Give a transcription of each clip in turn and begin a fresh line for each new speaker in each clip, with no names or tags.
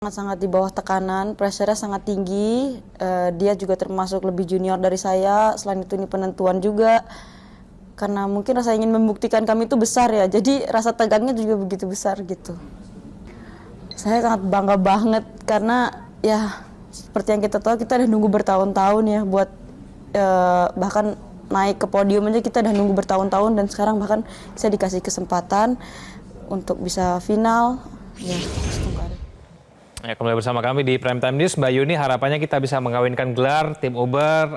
Sangat-sangat di bawah tekanan, pressure-nya sangat tinggi. Dia juga termasuk lebih junior dari saya. Selain itu ini penentuan juga. Karena mungkin rasa ingin membuktikan kami itu besar ya. Jadi rasa tegangnya juga begitu besar gitu. Saya sangat bangga banget karena ya seperti yang kita tahu kita udah nunggu bertahun-tahun ya buat bahkan naik ke podium aja kita udah nunggu bertahun-tahun dan sekarang bahkan saya dikasih kesempatan untuk bisa final. Ya,
Ya, kembali bersama kami di Prime Time News. Mbak Yuni, harapannya kita bisa mengawinkan gelar tim Uber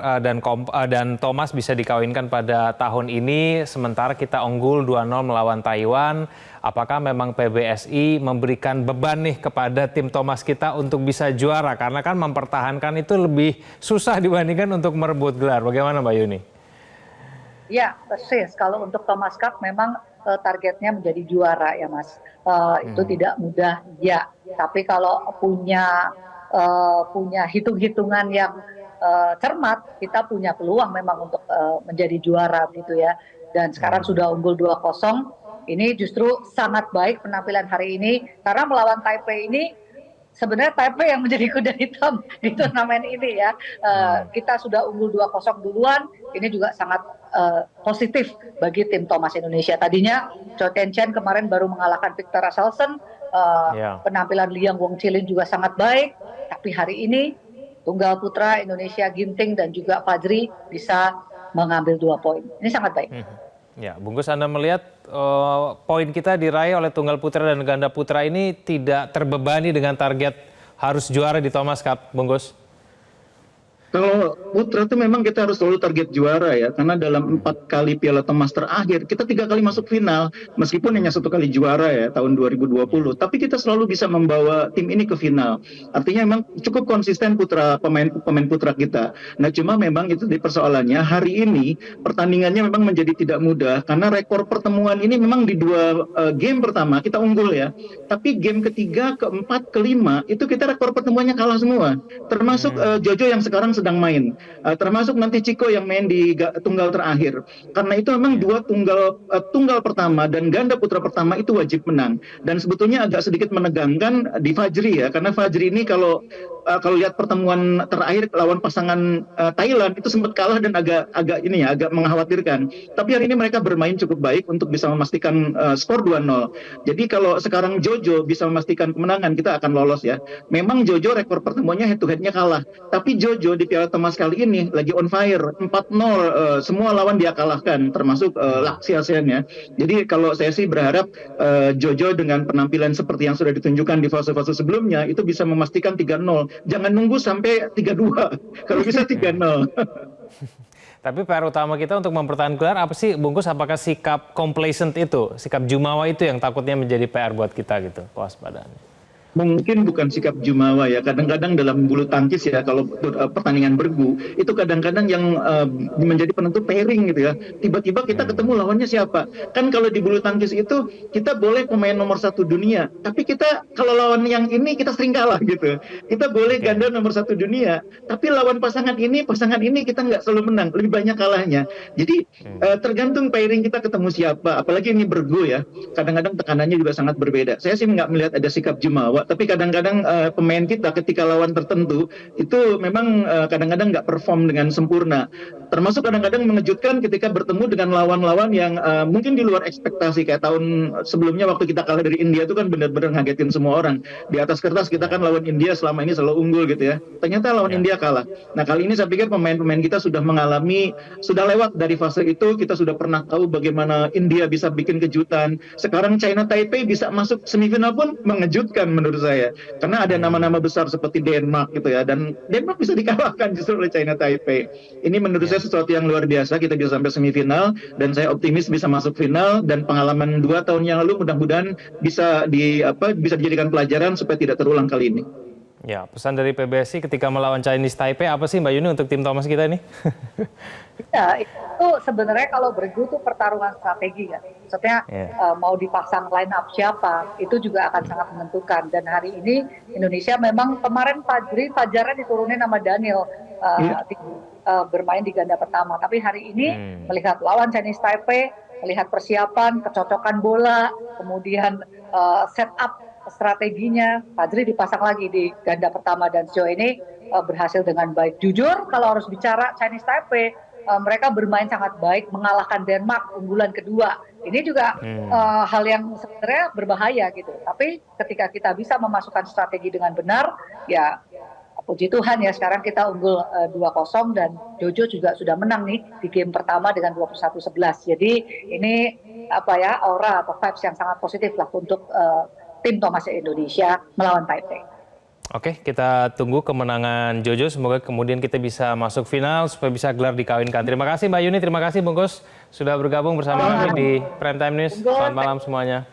dan Thomas bisa dikawinkan pada tahun ini. Sementara kita unggul 2-0 melawan Taiwan. Apakah memang PBSI memberikan beban nih kepada tim Thomas kita untuk bisa juara? Karena kan mempertahankan itu lebih susah dibandingkan untuk merebut gelar. Bagaimana Mbak Yuni?
Ya, persis. Kalau untuk Thomas Cup memang targetnya menjadi juara ya Mas. Itu tidak mudah ya. Tapi kalau punya hitung-hitungan yang cermat, kita punya peluang memang untuk menjadi juara gitu ya. Dan sekarang sudah unggul 2-0. Ini justru sangat baik penampilan hari ini karena melawan Taipei ini sebenarnya Taipei yang menjadi kuda hitam di turnamen ini ya. Kita sudah unggul 2-0 duluan, ini juga sangat positif bagi tim Thomas Indonesia. Tadinya Chou Tien-Chen kemarin baru mengalahkan Victor Axelsen, penampilan Liang Wongqilin juga sangat baik, tapi hari ini tunggal putra Indonesia Ginting dan juga Fajri bisa mengambil 2 poin. Ini sangat baik.
Ya, Bungkus, Anda melihat poin kita diraih oleh tunggal putra dan ganda putra ini tidak terbebani dengan target harus juara di Thomas Cup, Bungkus?
Kalau putra itu memang kita harus selalu target juara ya, karena dalam 4 kali Piala Thomas terakhir kita 3 kali masuk final, meskipun hanya 1 kali juara ya tahun 2020, tapi kita selalu bisa membawa tim ini ke final. Artinya memang cukup konsisten pemain putra kita. Nah cuma memang itu di persoalannya hari ini pertandingannya memang menjadi tidak mudah karena rekor pertemuan ini memang di 2 game pertama kita unggul ya, tapi game ketiga, keempat, kelima itu kita rekor pertemuannya kalah semua, termasuk Jojo yang sekarang sedang main, termasuk nanti Chico yang main di tunggal terakhir. Karena itu memang 2 tunggal pertama dan ganda putra pertama itu wajib menang. Dan sebetulnya agak sedikit menegangkan di Fajri ya, karena Fajri ini kalau lihat pertemuan terakhir lawan pasangan Thailand itu sempat kalah dan agak mengkhawatirkan. Tapi hari ini mereka bermain cukup baik untuk bisa memastikan skor 2-0. Jadi kalau sekarang Jojo bisa memastikan kemenangan, kita akan lolos ya. Memang Jojo rekor pertemuannya head to head-nya kalah, tapi Jojo di Piala Thomas kali ini lagi on fire, 4-0, semua lawan dia kalahkan, termasuk Laksi ASEAN ya. Jadi kalau saya sih berharap Jojo dengan penampilan seperti yang sudah ditunjukkan di fase-fase sebelumnya itu bisa memastikan 3-0. Jangan nunggu sampai 3-2, kalau bisa 3-0.
Tapi PR utama kita untuk mempertahankan gelar apa sih, Bungkus? Apakah sikap complacent itu, sikap jumawa itu yang takutnya menjadi PR buat kita gitu, kewaspadaannya?
Mungkin bukan sikap jumawa ya, kadang-kadang dalam bulu tangkis ya, kalau pertandingan bergu itu kadang-kadang yang menjadi penentu pairing gitu ya, tiba-tiba kita ketemu lawannya siapa. Kan kalau di bulu tangkis itu kita boleh pemain nomor 1 dunia, tapi kita kalau lawan yang ini kita sering kalah gitu. Kita boleh ganda nomor 1 dunia, tapi lawan pasangan ini kita nggak selalu menang, lebih banyak kalahnya. Jadi tergantung pairing kita ketemu siapa, apalagi ini bergu ya, kadang-kadang tekanannya juga sangat berbeda. Saya sih nggak melihat ada sikap jumawa, tapi kadang-kadang pemain kita ketika lawan tertentu itu memang kadang-kadang nggak perform dengan sempurna. Termasuk kadang-kadang mengejutkan ketika bertemu dengan lawan-lawan yang mungkin di luar ekspektasi, kayak tahun sebelumnya waktu kita kalah dari India itu kan benar-benar ngagetin semua orang. Di atas kertas kita kan lawan India selama ini selalu unggul gitu ya. Ternyata lawan India kalah. Nah kali ini saya pikir pemain-pemain kita sudah sudah lewat dari fase itu. Kita sudah pernah tahu bagaimana India bisa bikin kejutan. Sekarang China Taipei bisa masuk semifinal pun mengejutkan menurut saya, karena ada nama-nama besar seperti Denmark gitu ya, dan Denmark bisa dikalahkan justru oleh China Taipei. Ini menurut saya sesuatu yang luar biasa, kita bisa sampai semifinal dan saya optimis bisa masuk final, dan pengalaman 2 tahun yang lalu mudah-mudahan bisa dijadikan pelajaran supaya tidak terulang kali ini.
Ya, pesan dari PBSI ketika melawan Chinese Taipei apa sih Mbak Yuni untuk tim Thomas kita ini?
Ya, itu sebenarnya kalau bergu itu pertarungan strategi kan. Maksudnya mau dipasang line up siapa, itu juga akan sangat menentukan. Dan hari ini Indonesia memang kemarin Fajarnya diturunin sama Daniel bermain di ganda pertama. Tapi hari ini melihat lawan Chinese Taipei, melihat persiapan, kecocokan bola, kemudian setup strateginya, Fajri dipasang lagi di ganda pertama dan sejauh ini berhasil dengan baik. Jujur kalau harus bicara Chinese Taipei, mereka bermain sangat baik, mengalahkan Denmark unggulan kedua. Ini juga hal yang sebenarnya berbahaya gitu. Tapi ketika kita bisa memasukkan strategi dengan benar, ya puji Tuhan ya sekarang kita unggul 2-0 dan Jojo juga sudah menang nih di game pertama dengan 21-11. Jadi ini aura atau vibes yang sangat positif lah untuk tim Thomas Indonesia melawan Taipei.
Oke, kita tunggu kemenangan Jojo. Semoga kemudian kita bisa masuk final supaya bisa gelar dikawinkan. Terima kasih Mbak Yuni, terima kasih Bungkus sudah bergabung bersama kami di Prime Time News. Selamat malam semuanya.